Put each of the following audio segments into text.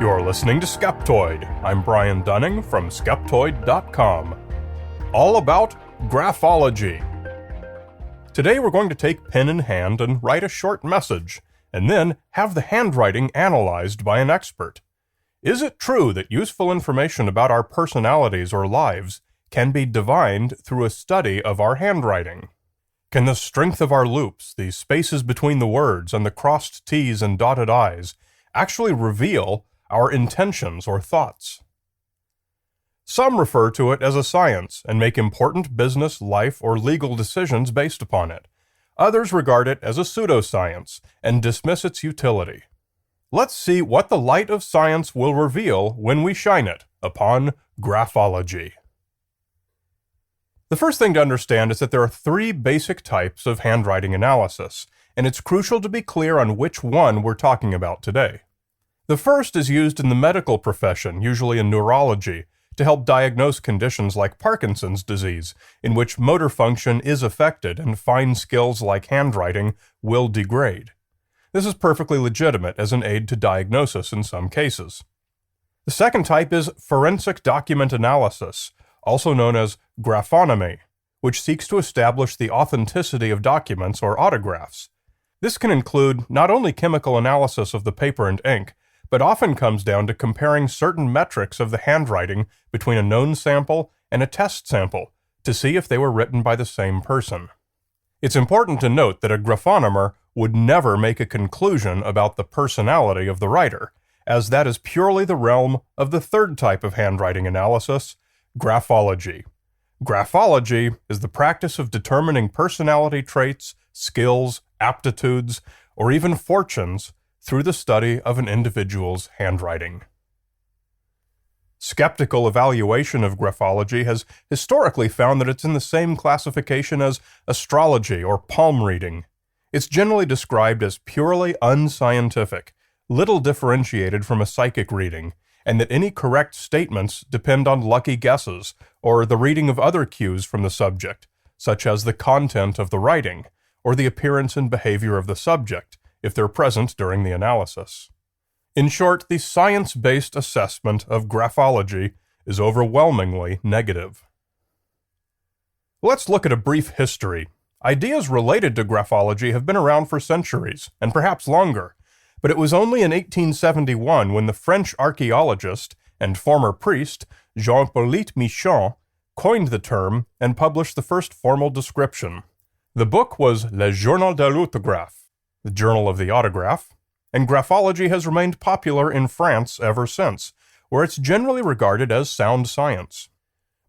You're listening to Skeptoid. I'm Brian Dunning from Skeptoid.com. All about graphology. Today we're going to take pen in hand and write a short message, and then have the handwriting analyzed by an expert. Is it true that useful information about our personalities or lives can be divined through a study of our handwriting? Can the strength of our loops, the spaces between the words, and the crossed T's and dotted I's actually reveal our intentions or thoughts? Some refer to it as a science and make important business, life, or legal decisions based upon it. Others regard it as a pseudoscience and dismiss its utility. Let's see what the light of science will reveal when we shine it upon graphology. The first thing to understand is that there are three basic types of handwriting analysis, and it's crucial to be clear on which one we're talking about today. The first is used in the medical profession, usually in neurology, to help diagnose conditions like Parkinson's disease, in which motor function is affected and fine skills like handwriting will degrade. This is perfectly legitimate as an aid to diagnosis in some cases. The second type is forensic document analysis, also known as graphonomy, which seeks to establish the authenticity of documents or autographs. This can include not only chemical analysis of the paper and ink, but often comes down to comparing certain metrics of the handwriting between a known sample and a test sample to see if they were written by the same person. It's important to note that a graphonomer would never make a conclusion about the personality of the writer, as that is purely the realm of the third type of handwriting analysis, graphology. Graphology is the practice of determining personality traits, skills, aptitudes, or even fortunes through the study of an individual's handwriting. Skeptical evaluation of graphology has historically found that it's in the same classification as astrology or palm reading. It's generally described as purely unscientific, little differentiated from a psychic reading, and that any correct statements depend on lucky guesses or the reading of other cues from the subject, such as the content of the writing or the appearance and behavior of the subject, if they're present during the analysis. In short, the science-based assessment of graphology is overwhelmingly negative. Let's look at a brief history. Ideas related to graphology have been around for centuries, and perhaps longer, but it was only in 1871 when the French archaeologist and former priest Jean-Hippolyte Michon coined the term and published the first formal description. The book was Le Journal de l'Autographe, the Journal of the Autograph, and graphology has remained popular in France ever since, where it's generally regarded as sound science.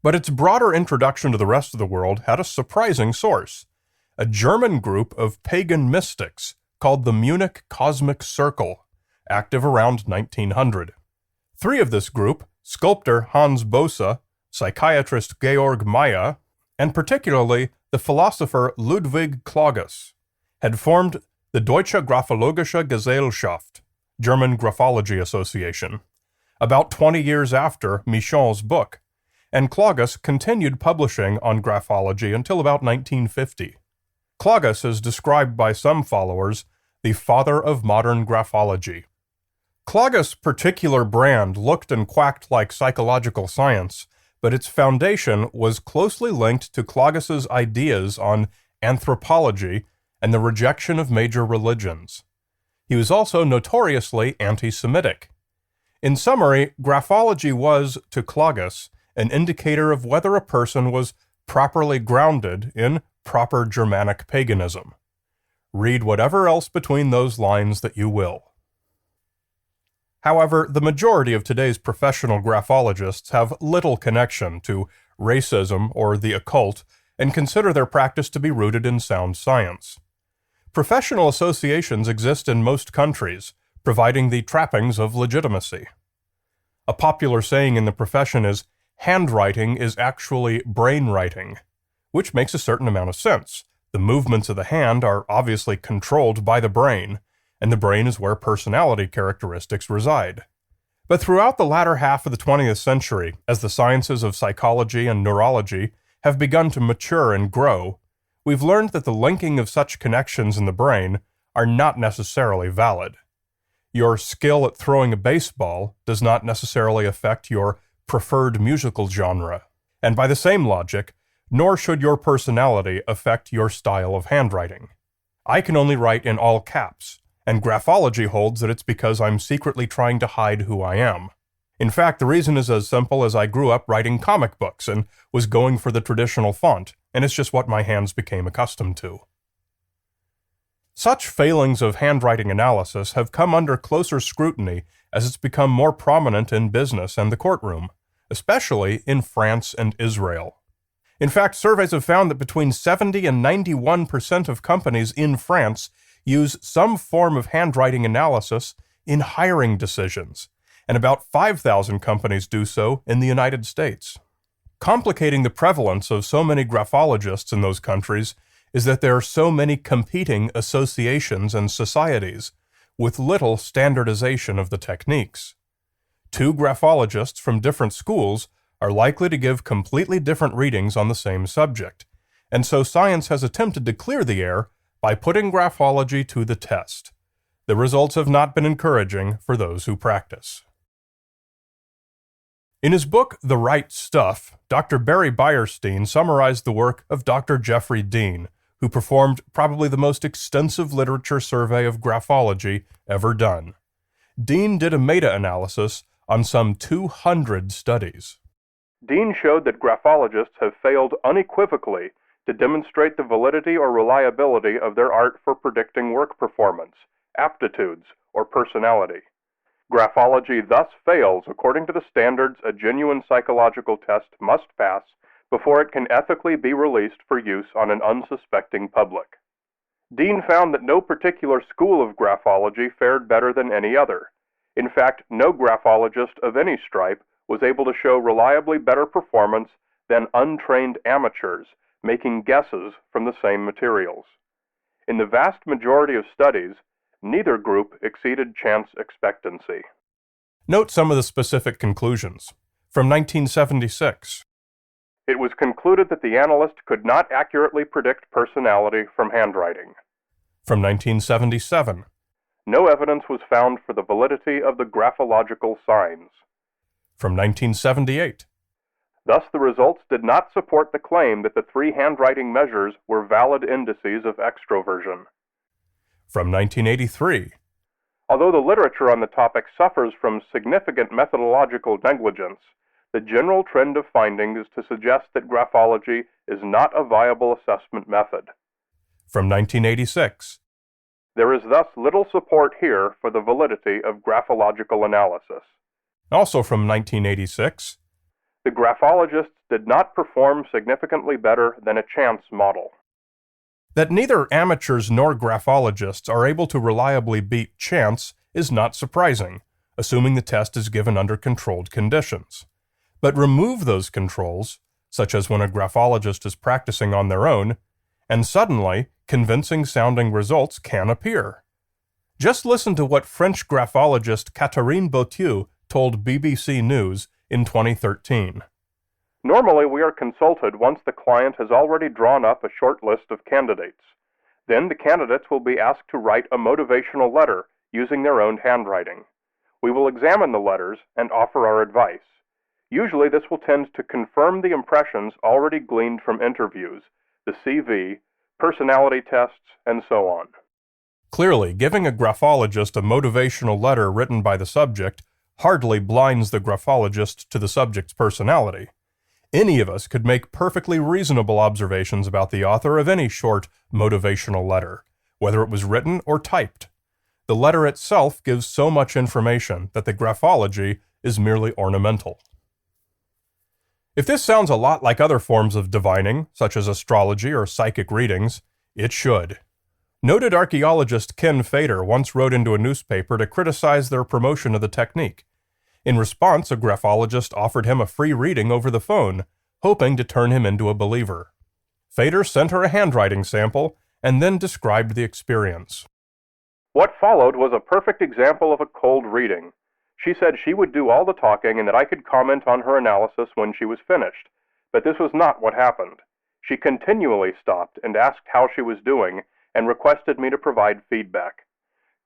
But its broader introduction to the rest of the world had a surprising source: a German group of pagan mystics called the Munich Cosmic Circle, active around 1900. Three of this group, sculptor Hans Bosse, psychiatrist Georg Meyer, and particularly the philosopher Ludwig Klages, had formed the Deutsche Graphologische Gesellschaft, German Graphology Association, about 20 years after Michon's book, and Klages continued publishing on graphology until about 1950. Klages is described by some followers the father of modern graphology. Klages' particular brand looked and quacked like psychological science, but its foundation was closely linked to Klages' ideas on anthropology and the rejection of major religions. He was also notoriously anti-Semitic. In summary, graphology was, to Klages, an indicator of whether a person was properly grounded in proper Germanic paganism. Read whatever else between those lines that you will. However, the majority of today's professional graphologists have little connection to racism or the occult and consider their practice to be rooted in sound science. Professional associations exist in most countries, providing the trappings of legitimacy. A popular saying in the profession is, handwriting is actually brainwriting, which makes a certain amount of sense. The movements of the hand are obviously controlled by the brain, and the brain is where personality characteristics reside. But throughout the latter half of the 20th century, as the sciences of psychology and neurology have begun to mature and grow, we've learned that the linking of such connections in the brain are not necessarily valid. Your skill at throwing a baseball does not necessarily affect your preferred musical genre. And by the same logic, nor should your personality affect your style of handwriting. I can only write in all caps, and graphology holds that it's because I'm secretly trying to hide who I am. In fact, the reason is as simple as I grew up writing comic books and was going for the traditional font, and it's just what my hands became accustomed to. Such failings of handwriting analysis have come under closer scrutiny as it's become more prominent in business and the courtroom, especially in France and Israel. In fact, surveys have found that between 70 and 91% of companies in France use some form of handwriting analysis in hiring decisions, and about 5,000 companies do so in the United States. Complicating the prevalence of so many graphologists in those countries is that there are so many competing associations and societies, with little standardization of the techniques. Two graphologists from different schools are likely to give completely different readings on the same subject, and so science has attempted to clear the air by putting graphology to the test. The results have not been encouraging for those who practice. In his book, The Right Stuff, Dr. Barry Beierstein summarized the work of Dr. Jeffrey Dean, who performed probably the most extensive literature survey of graphology ever done. Dean did a meta-analysis on some 200 studies. Dean showed that graphologists have failed unequivocally to demonstrate the validity or reliability of their art for predicting work performance, aptitudes, or personality. Graphology thus fails according to the standards a genuine psychological test must pass before it can ethically be released for use on an unsuspecting public. Dean found that no particular school of graphology fared better than any other. In fact, no graphologist of any stripe was able to show reliably better performance than untrained amateurs making guesses from the same materials. In the vast majority of studies, neither group exceeded chance expectancy. Note some of the specific conclusions. From 1976. It was concluded that the analyst could not accurately predict personality from handwriting. From 1977. No evidence was found for the validity of the graphological signs. From 1978. Thus, the results did not support the claim that the three handwriting measures were valid indices of extroversion. From 1983. Although the literature on the topic suffers from significant methodological negligence, the general trend of findings is to suggest that graphology is not a viable assessment method. From 1986. There is thus little support here for the validity of graphological analysis. Also from 1986. The graphologists did not perform significantly better than a chance model. That neither amateurs nor graphologists are able to reliably beat chance is not surprising, assuming the test is given under controlled conditions. But remove those controls, such as when a graphologist is practicing on their own, and suddenly convincing-sounding results can appear. Just listen to what French graphologist Catherine Bautieu told BBC News in 2013. Normally, we are consulted once the client has already drawn up a short list of candidates. Then the candidates will be asked to write a motivational letter using their own handwriting. We will examine the letters and offer our advice. Usually this will tend to confirm the impressions already gleaned from interviews, the CV, personality tests, and so on. Clearly, giving a graphologist a motivational letter written by the subject hardly blinds the graphologist to the subject's personality. Any of us could make perfectly reasonable observations about the author of any short motivational letter, whether it was written or typed. The letter itself gives so much information that the graphology is merely ornamental. If this sounds a lot like other forms of divining, such as astrology or psychic readings, it should. Noted archaeologist Ken Fader once wrote into a newspaper to criticize their promotion of the technique. In response, a graphologist offered him a free reading over the phone, hoping to turn him into a believer. Fader sent her a handwriting sample and then described the experience. What followed was a perfect example of a cold reading. She said she would do all the talking and that I could comment on her analysis when she was finished, but this was not what happened. She continually stopped and asked how she was doing and requested me to provide feedback.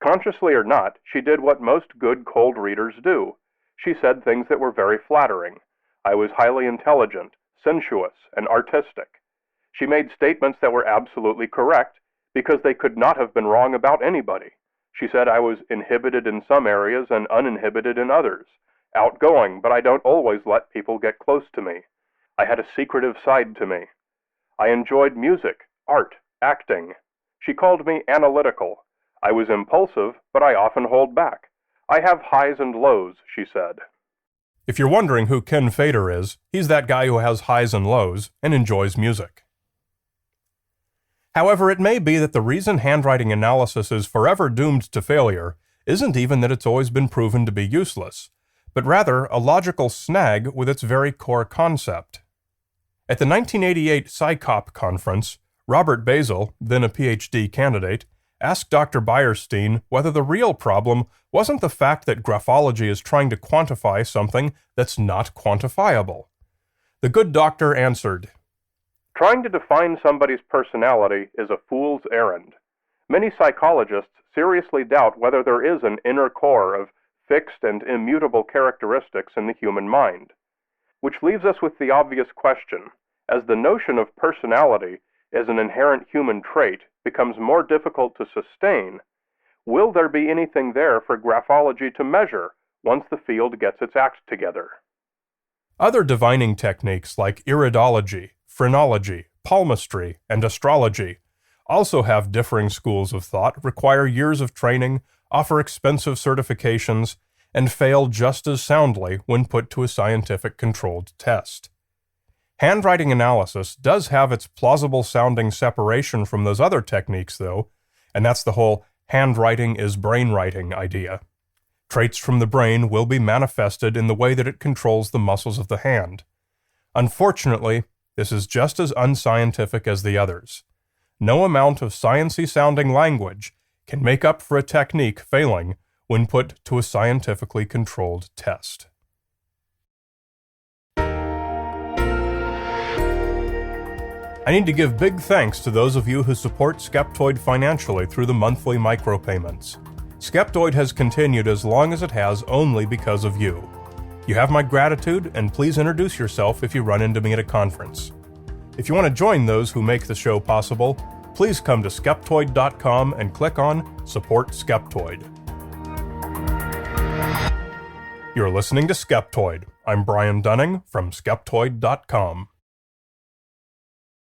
Consciously or not, she did what most good cold readers do. She said things that were very flattering. I was highly intelligent, sensuous, and artistic. She made statements that were absolutely correct because they could not have been wrong about anybody. She said I was inhibited in some areas and uninhibited in others. Outgoing, but I don't always let people get close to me. I had a secretive side to me. I enjoyed music, art, acting. She called me analytical. I was impulsive, but I often hold back. I have highs and lows, she said. If you're wondering who Ken Fader is, he's that guy who has highs and lows and enjoys music. However, it may be that the reason handwriting analysis is forever doomed to failure isn't even that it's always been proven to be useless, but rather a logical snag with its very core concept. At the 1988 PsyCop conference, Robert Basil, then a PhD candidate, asked Dr. Beyerstein whether the real problem wasn't the fact that graphology is trying to quantify something that's not quantifiable. The good doctor answered, "Trying to define somebody's personality is a fool's errand. Many psychologists seriously doubt whether there is an inner core of fixed and immutable characteristics in the human mind. Which leaves us with the obvious question, as the notion of personality as an inherent human trait becomes more difficult to sustain, will there be anything there for graphology to measure once the field gets its act together?" Other divining techniques like iridology, phrenology, palmistry, and astrology also have differing schools of thought, require years of training, offer expensive certifications, and fail just as soundly when put to a scientific controlled test. Handwriting analysis does have its plausible-sounding separation from those other techniques, though, and that's the whole handwriting is brainwriting idea. Traits from the brain will be manifested in the way that it controls the muscles of the hand. Unfortunately, this is just as unscientific as the others. No amount of sciencey-sounding language can make up for a technique failing when put to a scientifically controlled test. I need to give big thanks to those of you who support Skeptoid financially through the monthly micropayments. Skeptoid has continued as long as it has only because of you. You have my gratitude, and please introduce yourself if you run into me at a conference. If you want to join those who make the show possible, please come to Skeptoid.com and click on Support Skeptoid. You're listening to Skeptoid. I'm Brian Dunning from Skeptoid.com.